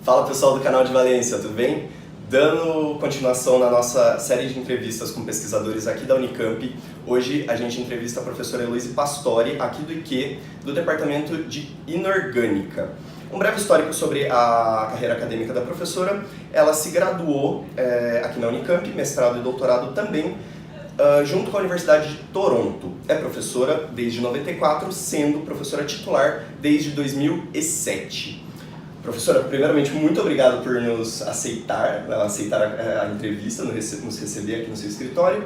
Fala pessoal do canal de Valência, tudo bem? Dando continuação na nossa série de entrevistas com pesquisadores aqui da Unicamp, hoje a gente entrevista a professora Heloise Pastori, aqui do IQ, do Departamento de Inorgânica. Um breve histórico sobre a carreira acadêmica da professora. Ela se graduou aqui na Unicamp, mestrado e doutorado também, junto com a Universidade de Toronto. É professora desde 94, sendo professora titular desde 2007. Professora, primeiramente, muito obrigado por nos aceitar a entrevista, nos receber aqui no seu escritório.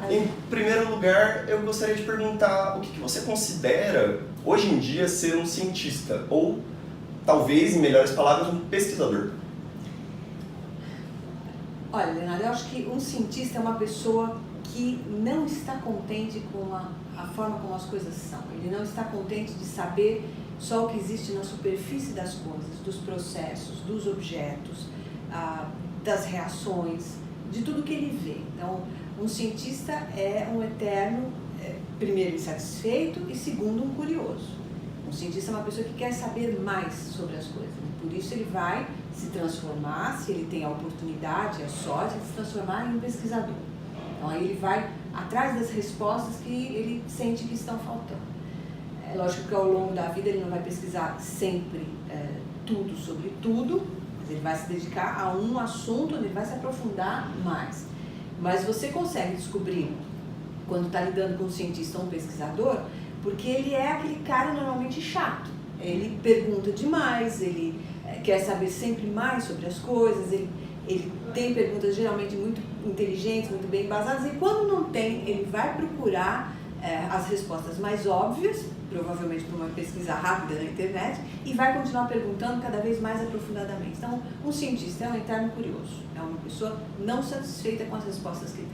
Em primeiro lugar, eu gostaria de perguntar o que você considera, hoje em dia, ser um cientista, ou, talvez, em melhores palavras, um pesquisador. Olha, Leonardo, eu acho que um cientista é uma pessoa que não está contente com a forma como as coisas são. Ele não está contente de saber só o que existe na superfície das coisas, dos processos, dos objetos, das reações, de tudo que ele vê. Então, um cientista é um eterno, primeiro, insatisfeito e segundo, um curioso. Um cientista é uma pessoa que quer saber mais sobre as coisas. Por isso ele vai se transformar, se ele tem a oportunidade, a sorte de se transformar em um pesquisador. Então aí ele vai atrás das respostas que ele sente que estão faltando. É lógico que ao longo da vida ele não vai pesquisar sempre tudo sobre tudo, mas ele vai se dedicar a um assunto onde ele vai se aprofundar mais. Mas você consegue descobrir, quando está lidando com um cientista ou um pesquisador, porque ele é aquele cara normalmente chato. Ele pergunta demais, ele quer saber sempre mais sobre as coisas, ele tem perguntas geralmente muito inteligentes, muito bem embasadas, e quando não tem, ele vai procurar as respostas mais óbvias, provavelmente por uma pesquisa rápida na internet, e vai continuar perguntando cada vez mais aprofundadamente. Então, um cientista é um eterno curioso, é uma pessoa não satisfeita com as respostas que tem.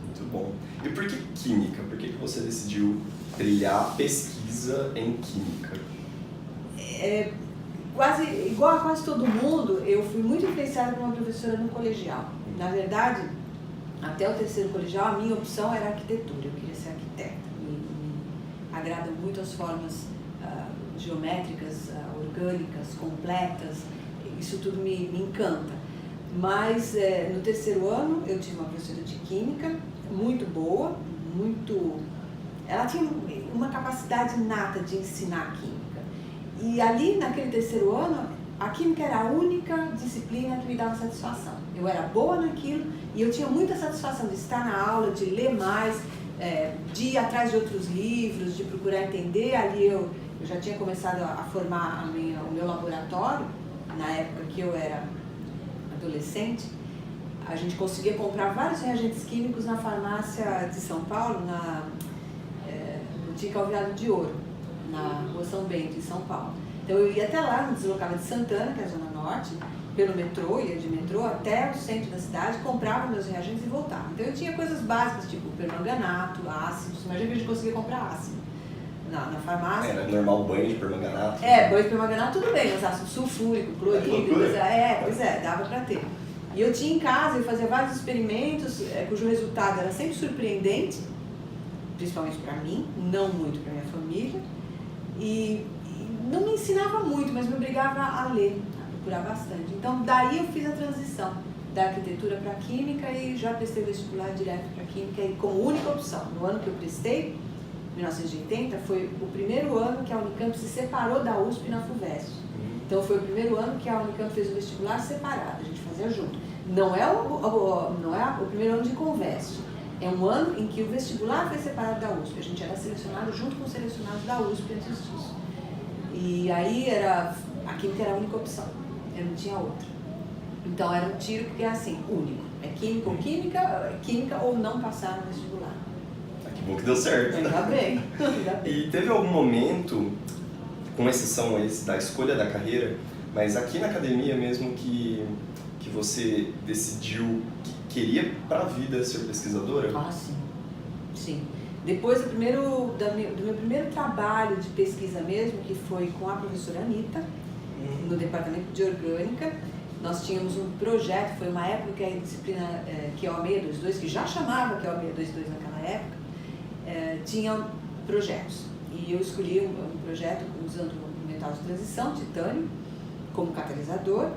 Muito bom. E por que química? Por que você decidiu trilhar pesquisa em química? Igual a quase todo mundo, eu fui muito influenciada por uma professora no colegial. Na verdade, até o terceiro colegial, a minha opção era arquitetura, eu queria ser arquiteta. Me agradam muito as formas geométricas, orgânicas, completas, isso tudo me encanta. Mas no terceiro ano eu tive uma professora de química muito boa, ela tinha uma capacidade inata de ensinar química. E ali, naquele terceiro ano, a química era a única disciplina que me dava satisfação. Eu era boa naquilo e eu tinha muita satisfação de estar na aula, de ler mais, de ir atrás de outros livros, de procurar entender. Ali eu já tinha começado a formar o meu laboratório, na época que eu era adolescente. A gente conseguia comprar vários reagentes químicos na farmácia de São Paulo, na Boutique Alvirado de Ouro, na Rua São Bento, em São Paulo. Então eu ia até lá, me deslocava de Santana, que é a Zona Norte, pelo metrô, ia de metrô até o centro da cidade, comprava meus reagentes e voltava. Então eu tinha coisas básicas, tipo permanganato, ácidos. Imagina que a gente conseguia comprar ácido na farmácia. Era normal banho de permanganato? Banho de permanganato tudo bem, mas ácido sulfúrico, clorídrico, dava pra ter. E eu tinha em casa, eu fazia vários experimentos, cujo resultado era sempre surpreendente, principalmente para mim, não muito para minha família, e não me ensinava muito, mas me obrigava a ler, a procurar bastante. Então, daí eu fiz a transição da arquitetura para a química e já prestei o vestibular direto para a química e como única opção. No ano que eu prestei, 1980, foi o primeiro ano que a Unicamp se separou da USP na FUVEST. Então, foi o primeiro ano que a Unicamp fez o vestibular separado, a gente fazia junto. Não é o primeiro ano de Conveste. É um ano em que o vestibular foi separado da USP. A gente era selecionado junto com os selecionados da USP antes disso. E aí a química era a única opção. Eu não tinha outra. Então era um tiro que é assim, único. É química ou química ou não passar no vestibular. Que bom que deu certo. Ainda bem. E teve algum momento, com exceção da escolha da carreira, mas aqui na academia mesmo que você decidiu que queria para a vida ser pesquisadora? Ah, sim. Sim. Depois do meu primeiro trabalho de pesquisa mesmo, que foi com a professora Anitta, no departamento de orgânica, nós tínhamos um projeto, foi uma época que a disciplina QO 622, que já chamava QO 622 naquela época, tinha projetos. E eu escolhi um projeto usando um metal de transição, titânio, como catalisador,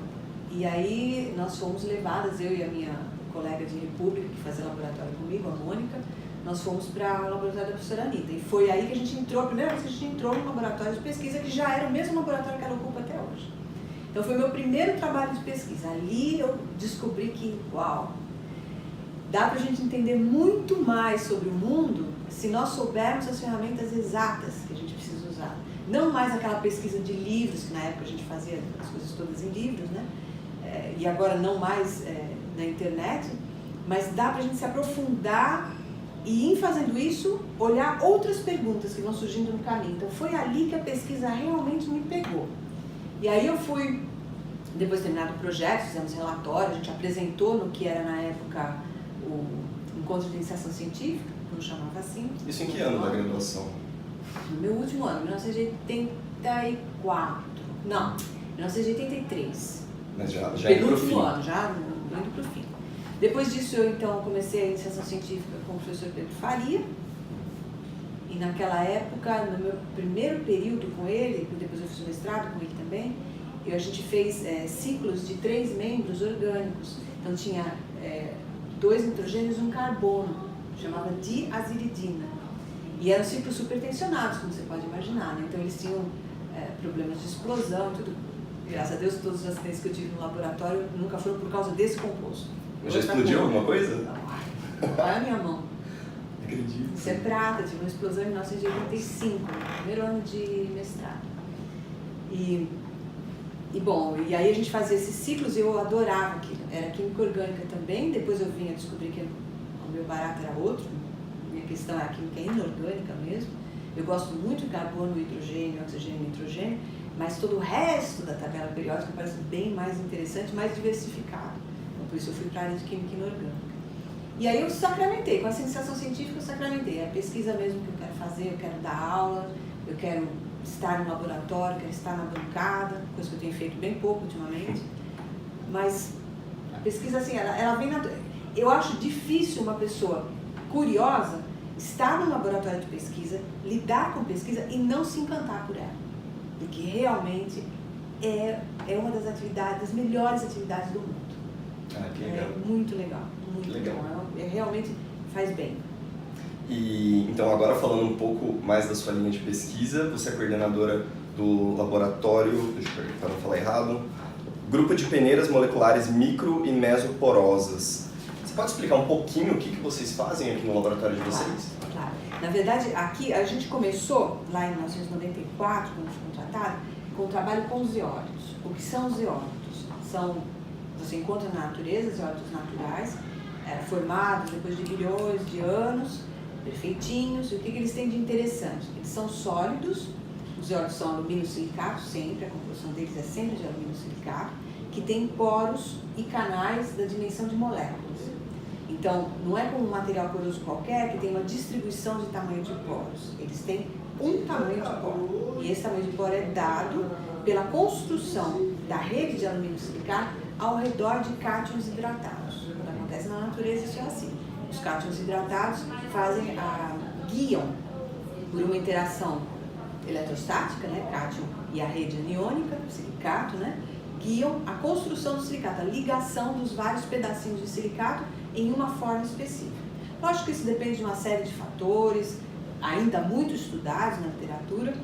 E aí nós fomos levadas, eu e a minha colega de República, que fazia laboratório comigo, a Mônica, nós fomos para o laboratório da professora Anitta. E foi aí que a gente entrou, a primeira vez que a gente entrou no laboratório de pesquisa, que já era o mesmo laboratório que ela ocupa até hoje. Então foi meu primeiro trabalho de pesquisa. Ali eu descobri que, uau, dá para a gente entender muito mais sobre o mundo se nós soubermos as ferramentas exatas que a gente precisa usar. Não mais aquela pesquisa de livros, que na época a gente fazia as coisas todas em livros, né? E agora não mais na internet, mas dá para a gente se aprofundar e, em fazendo isso, olhar outras perguntas que vão surgindo no caminho. Então foi ali que a pesquisa realmente me pegou. E aí eu fui, depois de terminado o projeto, fizemos relatório, a gente apresentou no que era na época o Encontro de Iniciação Científica, como chamava assim. Isso em que ano da graduação? No meu último ano, 1984. Não, 1983. Mas já indo Penúltimo pro fim. ano, já indo para o fim. Depois disso, eu então comecei a iniciação científica com o professor Pedro Faria. E naquela época, no meu primeiro período com ele, depois eu fiz o mestrado com ele também, a gente fez ciclos de 3 membros orgânicos. Então tinha 2 nitrogênios e um carbono, chamava diaziridina. E eram ciclos supertensionados, como você pode imaginar, né? Então eles tinham problemas de explosão, tudo. Graças a Deus, todos os acidentes que eu tive no laboratório nunca foram por causa desse composto. Mas já explodiu alguma coisa? Não, olha a minha mão. Acredito. Isso é prata, tive uma explosão em 1985, no primeiro ano de mestrado. E bom, e aí a gente fazia esses ciclos e eu adorava aquilo. Era química orgânica também, depois eu vim a descobrir que o meu barato era outro. Minha questão era a química inorgânica mesmo. Eu gosto muito de carbono, hidrogênio, oxigênio e nitrogênio, mas todo o resto da tabela periódica parece bem mais interessante, mais diversificado. Então, por isso eu fui para a área de química inorgânica. E aí eu sacramentei, com essa iniciação científica eu sacramentei. É a pesquisa mesmo que eu quero fazer, eu quero dar aula, eu quero estar no laboratório, quero estar na bancada, coisa que eu tenho feito bem pouco ultimamente. Mas a pesquisa, assim, ela vem... Eu acho difícil uma pessoa curiosa estar no laboratório de pesquisa, lidar com pesquisa e não se encantar por ela. Porque realmente é uma das atividades, das melhores atividades do mundo. Ah, que legal. É muito legal, muito legal. bom. Realmente faz bem. E então agora falando um pouco mais da sua linha de pesquisa, você é coordenadora do laboratório, deixa eu ver para não falar errado, Grupo de Peneiras Moleculares Micro e Mesoporosas. Você pode explicar um pouquinho o que vocês fazem aqui no laboratório de vocês? Claro. Na verdade, aqui a gente começou, lá em 1994, quando foi contratado, com o trabalho com os zeólitos. O que são os zeólitos? Você encontra na natureza, zeólitos naturais, formados depois de bilhões de anos, perfeitinhos. E o que eles têm de interessante? Eles são sólidos, os zeólitos são alumínio silicato, sempre, a composição deles é sempre de alumínio silicato, que tem poros e canais da dimensão de moléculas. Então, não é como um material poroso qualquer que tem uma distribuição de tamanho de poros. Eles têm um tamanho de poro. E esse tamanho de poro é dado pela construção da rede de alumínio silicato ao redor de cátions hidratados. Quando acontece na natureza, isso é assim. Os cátions hidratados guiam por uma interação eletrostática, né, cátion e a rede aniônica, silicato, né, guiam a construção do silicato, a ligação dos vários pedacinhos de silicato em uma forma específica. Lógico que isso depende de uma série de fatores, ainda muito estudados na literatura,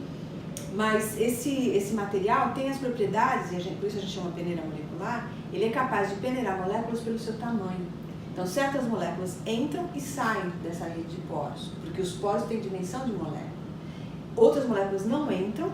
mas esse material tem as propriedades, e por isso a gente chama peneira molecular, ele é capaz de peneirar moléculas pelo seu tamanho. Então, certas moléculas entram e saem dessa rede de poros, porque os poros têm dimensão de molécula. Outras moléculas não entram,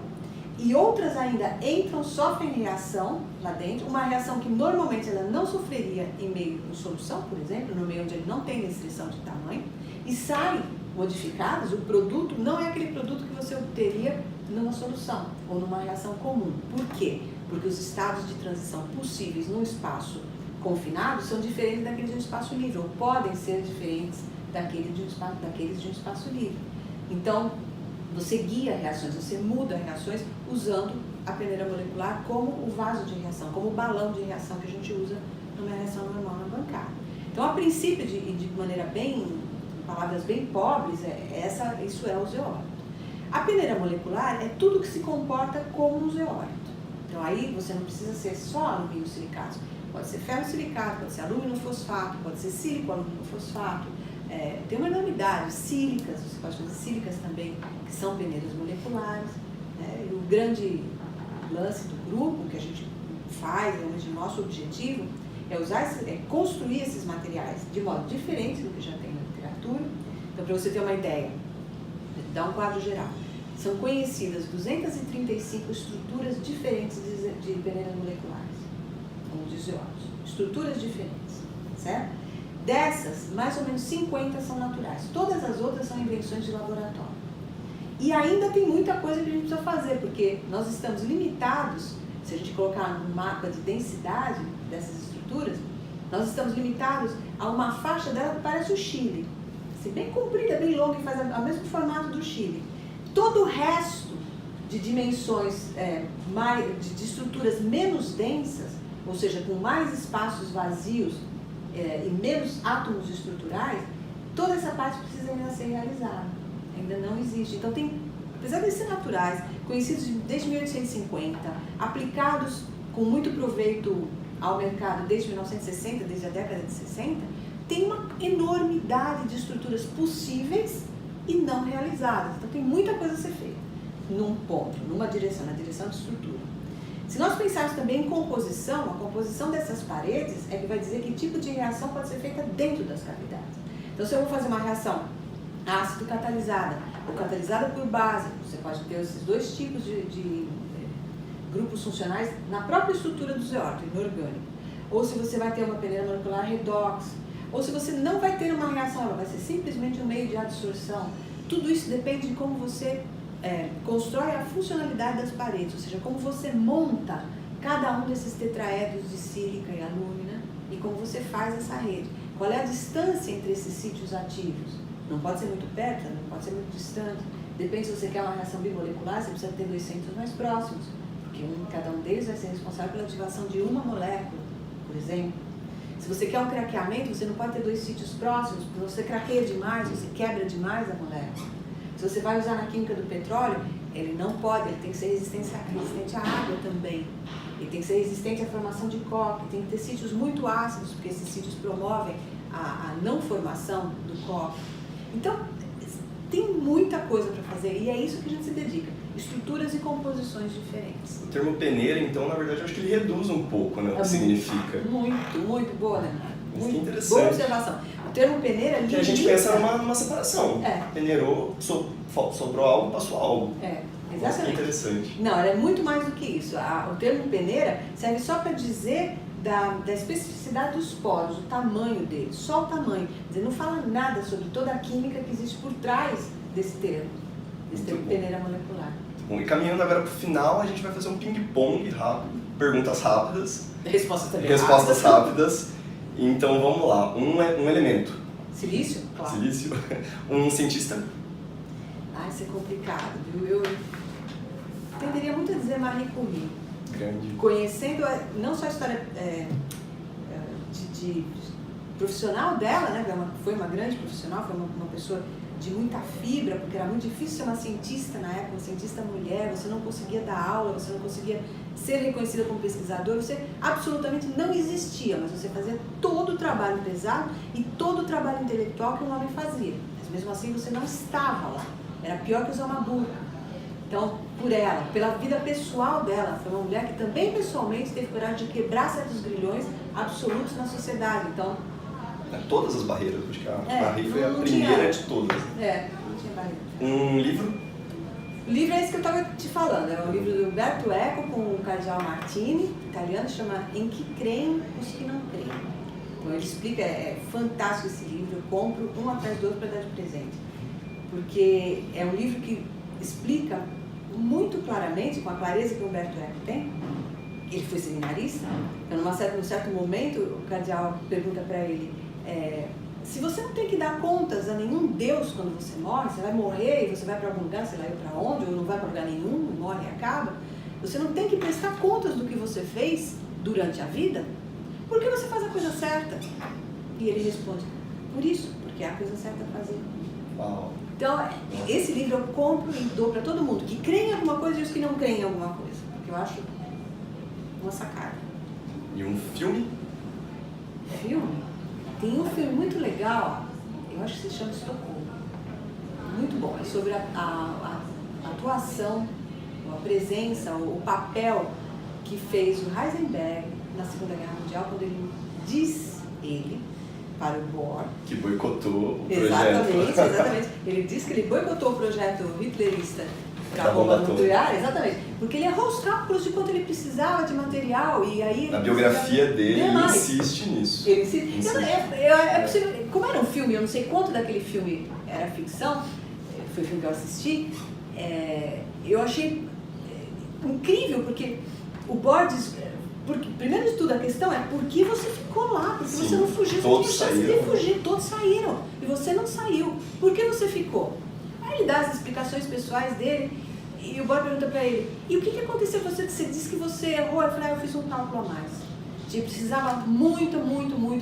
e outras ainda entram, sofrem reação lá dentro, uma reação que normalmente ela não sofreria em meio de solução, por exemplo, no meio onde ele não tem restrição de tamanho, e saem modificadas. O produto não é aquele produto que você obteria numa solução ou numa reação comum. Por quê? Porque os estados de transição possíveis num espaço confinado são diferentes daqueles de um espaço livre, ou podem ser diferentes daqueles de um espaço livre. Então, você guia reações, você muda reações usando a peneira molecular como o vaso de reação, como o balão de reação que a gente usa numa reação normal na bancada. Então, a princípio, de maneira bem, em palavras bem pobres, isso é o zeólito. A peneira molecular é tudo que se comporta como um zeólito. Então aí você não precisa ser só alumínio silicato. Pode ser ferro silicato, pode ser alumínio fosfato, pode ser sílico alumínio fosfato. Tem uma enormidade. Sílicas, você pode fazer sílicas também, que são peneiras moleculares. E o grande lance do grupo, que a gente faz, realmente o nosso objetivo, é construir esses materiais de modo diferente do que já tem na literatura. Então, para você ter uma ideia, dar um quadro geral, são conhecidas 235 estruturas diferentes de peneiras moleculares, como diz o George, estruturas diferentes, certo? Dessas, mais ou menos 50 são naturais, todas as outras são invenções de laboratório. E ainda tem muita coisa que a gente precisa fazer, porque nós estamos limitados, se a gente colocar no mapa de densidade dessas estruturas, nós estamos limitados a uma faixa dela que parece o Chile, assim, bem comprida, bem longa, e faz o mesmo formato do Chile. Todo o resto de dimensões, de estruturas menos densas, ou seja, com mais espaços vazios e menos átomos estruturais, toda essa parte precisa ainda ser realizada. Ainda não existe. Então, apesar de ser naturais, conhecidos desde 1850, aplicados com muito proveito ao mercado desde 1960, desde a década de 60, tem uma enormidade de estruturas possíveis e não realizadas. Então, tem muita coisa a ser feita num ponto, numa direção, na direção de estrutura. Se nós pensarmos também em composição, a composição dessas paredes é que vai dizer que tipo de reação pode ser feita dentro das cavidades. Então, se eu vou fazer uma reação ácido catalisada ou catalisada por base, você pode ter esses dois tipos de grupos funcionais na própria estrutura do zeólito, inorgânico. Ou se você vai ter uma peneira molecular redox, ou se você não vai ter uma reação, ela vai ser simplesmente um meio de adsorção. Tudo isso depende de como você constrói a funcionalidade das paredes, ou seja, como você monta cada um desses tetraedros de sílica e alúmina e como você faz essa rede. Qual é a distância entre esses sítios ativos? Não pode ser muito perto, não pode ser muito distante. Depende se você quer uma reação bimolecular, você precisa ter 2 centros mais próximos, porque cada um deles vai ser responsável pela ativação de uma molécula, por exemplo. Se você quer um craqueamento, você não pode ter 2 sítios próximos, porque você craqueia demais, você quebra demais a molécula. Se você vai usar na química do petróleo, ele não pode, ele tem que ser resistente à água também. Ele tem que ser resistente à formação de coque, tem que ter sítios muito ácidos, porque esses sítios promovem a não formação do coque. Então, tem muita coisa para fazer e é isso que a gente se dedica. Estruturas e composições diferentes. O termo peneira, então, na verdade, eu acho que ele reduz um pouco, né, o que significa. Muito boa, né? Muito interessante. Boa observação. O termo peneira limita... Que a gente pensa numa separação. Peneirou, sobrou algo, passou algo. Exatamente. Nossa, que interessante. Não, é muito mais do que isso. O termo peneira serve só para dizer da especificidade dos poros, o tamanho deles, só o tamanho. Quer dizer, não fala nada sobre toda a química que existe por trás desse termo peneira molecular. Bom, e caminhando agora para o final, a gente vai fazer um ping-pong rápido, perguntas rápidas. Respostas rápidas. Então vamos lá, um elemento. Silício? Claro. Silício. Um cientista. Isso é complicado, viu? Eu tenderia muito a dizer Marie Curie. Grande. Conhecendo não só a história de profissional dela, né? Foi uma grande profissional, foi uma pessoa de muita fibra, porque era muito difícil ser uma cientista na época, uma cientista mulher, você não conseguia dar aula, você não conseguia ser reconhecida como pesquisador, você absolutamente não existia, mas você fazia todo o trabalho pesado e todo o trabalho intelectual que um homem fazia. Mas mesmo assim você não estava lá, era pior que usar uma burca. Então, por ela, pela vida pessoal dela, foi uma mulher que também pessoalmente teve coragem de quebrar certos grilhões absolutos na sociedade. Então, todas as barreiras, acho que a Marie foi a primeira de todas. Não tinha barreira. Um livro? O livro é esse que eu estava te falando, é o livro do Umberto Eco com o cardeal Martini, italiano, chama Em que creem os que não creem. Então ele explica, é fantástico esse livro, eu compro um atrás do outro para dar de presente. Porque é um livro que explica muito claramente, com a clareza que o Umberto Eco tem. Ele foi seminarista, então num certo momento o cardeal pergunta para ele, se você não tem que dar contas a nenhum Deus quando você morre, você vai morrer e você vai para algum lugar, sei lá para onde, ou não vai para lugar nenhum, morre e acaba, você não tem que prestar contas do que você fez durante a vida, por que você faz a coisa certa? E ele responde, por isso, porque é a coisa certa a fazer. Uau. Então, esse livro eu compro e dou para todo mundo que crê em alguma coisa e os que não creem em alguma coisa, porque eu acho uma sacada. E um filme? Filme? Tem um filme muito legal, eu acho que se chama Estocolmo. Muito bom, é sobre a atuação, a presença, o papel que fez o Heisenberg na Segunda Guerra Mundial, quando ele para o Bohr. Que boicotou o projeto. Exatamente. Ele disse que ele boicotou o projeto hitlerista da bomba nuclear, exatamente, porque ele errou os cálculos de quanto ele precisava de material e aí... Na biografia dele, ele insiste nisso. Ele insiste. É possível, como era um filme, eu não sei quanto daquele filme era ficção, foi o filme que eu assisti, eu achei incrível, porque o Bohr diz... Porque, primeiro de tudo, a questão é por que você ficou lá? Porque você não fugiu, você tinha chance de fugir, todos saíram e você não saiu. Por que você ficou? Aí ele dá as explicações pessoais dele e o Bohr pergunta pra ele: e o que aconteceu? Você disse que você errou. Eu falei: eu fiz um cálculo a mais. Precisava muito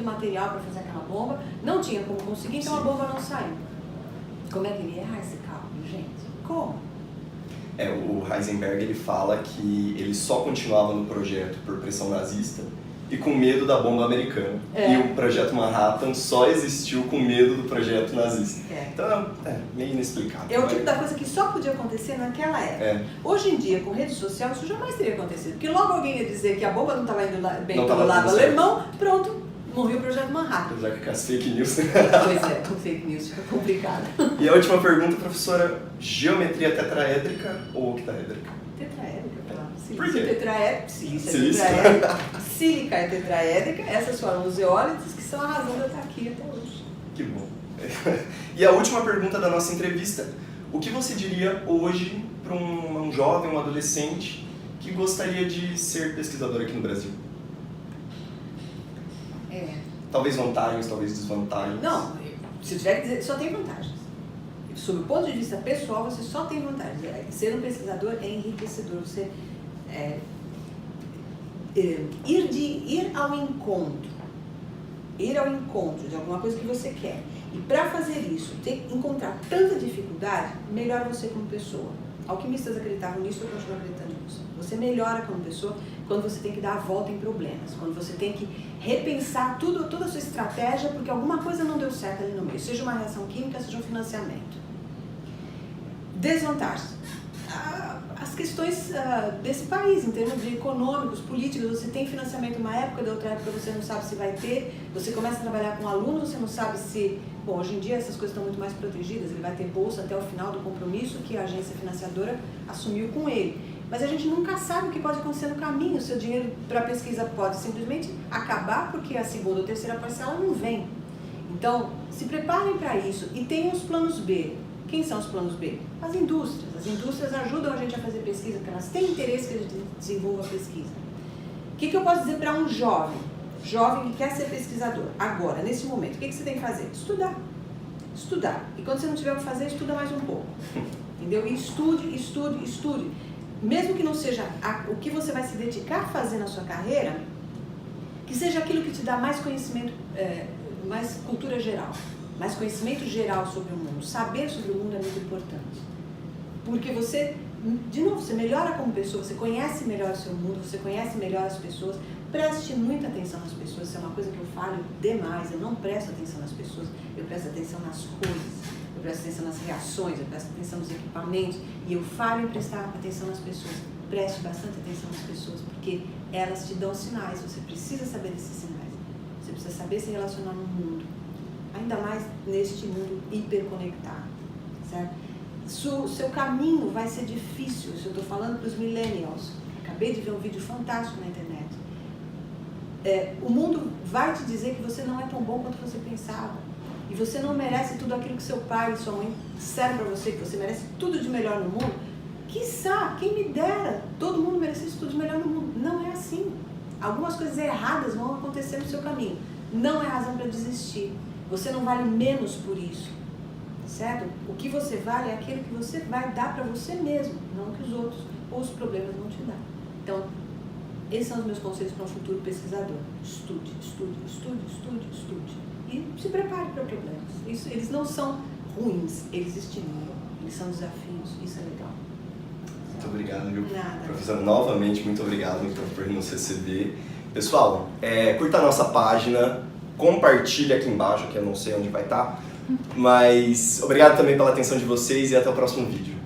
material para fazer aquela bomba, não tinha como conseguir, então a bomba não saiu. Como é que ele erra esse cálculo, gente? Como? O Heisenberg, ele fala que ele só continuava no projeto por pressão nazista e com medo da bomba americana. E o projeto Manhattan só existiu com medo do projeto nazista. Então, meio inexplicável. É o tipo da coisa que só podia acontecer naquela época. Hoje em dia, com rede social, isso jamais teria acontecido. Porque logo alguém ia dizer que a bomba não estava indo bem pelo lado alemão, pronto, morreu o projeto Manhattan. Já que as fake news... Pois é, com fake news fica complicado. E a última pergunta, professora: geometria tetraédrica ou octaédrica? Tetraédrica, pela silícia tetraédrica, tetraédrica, sílica é tetraédrica, essas foram os zeólitos que são a razão de eu estar aqui até hoje. Que bom. E a última pergunta da nossa entrevista: o que você diria hoje para um jovem, um adolescente que gostaria de ser pesquisador aqui no Brasil? Talvez vantagens, talvez desvantagens. Não, se eu tiver que dizer, só tem vantagens. Sob o ponto de vista pessoal, você só tem vantagens. Ser um pesquisador é enriquecedor. Você ir ao encontro de alguma coisa que você quer. E para fazer isso, encontrar tanta dificuldade, melhora você como pessoa. Alquimistas acreditavam nisso, eu continuo acreditando nisso. Você melhora como pessoa quando você tem que dar a volta em problemas, quando você tem que repensar toda a sua estratégia porque alguma coisa não deu certo ali no meio, seja uma reação química, seja um financiamento. Desvantagens. As questões desse país, em termos de econômicos, políticos, você tem financiamento uma época, da outra época você não sabe se vai ter, você começa a trabalhar com alunos, você não sabe se... Bom, hoje em dia essas coisas estão muito mais protegidas, ele vai ter bolsa até o final do compromisso que a agência financiadora assumiu com ele. Mas a gente nunca sabe o que pode acontecer no caminho, o seu dinheiro para pesquisa pode simplesmente acabar porque a segunda ou terceira parcela não vem. Então, se preparem para isso e tenham os planos B. Quem são os planos B? As indústrias. As indústrias ajudam a gente a fazer pesquisa, porque elas têm interesse que a gente desenvolva a pesquisa. O que eu posso dizer para um jovem que quer ser pesquisador? Agora, nesse momento, o que você tem que fazer? Estudar. E quando você não tiver o que fazer, estuda mais um pouco. Entendeu? E estude. Mesmo que não seja o que você vai se dedicar a fazer na sua carreira, que seja aquilo que te dá mais conhecimento, mais cultura geral. Mais conhecimento geral sobre o mundo. Saber sobre o mundo é muito importante. Porque você, de novo, você melhora como pessoa, você conhece melhor o seu mundo, você conhece melhor as pessoas. Preste muita atenção nas pessoas, isso é uma coisa que eu falo demais. Eu não presto atenção nas pessoas, eu presto atenção nas coisas, eu presto atenção nas reações, eu presto atenção nos equipamentos. E eu falo em prestar atenção nas pessoas. Preste bastante atenção nas pessoas, porque elas te dão sinais. Você precisa saber desses sinais. Você precisa saber se relacionar no mundo. Ainda mais neste mundo hiperconectado, certo? Seu caminho vai ser difícil, isso eu estou falando para os millennials. Acabei de ver um vídeo fantástico na internet. O mundo vai te dizer que você não é tão bom quanto você pensava. E você não merece tudo aquilo que seu pai e sua mãe disseram para você, que você merece tudo de melhor no mundo. Quiçá, quem me dera, todo mundo merecesse tudo de melhor no mundo. Não é assim. Algumas coisas erradas vão acontecer no seu caminho. Não é razão para desistir. Você não vale menos por isso, certo? O que você vale é aquilo que você vai dar para você mesmo, não que os outros ou os problemas vão te dar. Então, esses são os meus conselhos para um futuro pesquisador. Estude. E se prepare para problemas. Eles não são ruins, eles estimulam, eles são desafios, isso é legal. Muito obrigado, viu? Nada. Professora, novamente, muito obrigado então, por nos receber. Pessoal, curta a nossa página, compartilha aqui embaixo, que eu não sei onde vai estar. Mas obrigado também pela atenção de vocês e até o próximo vídeo.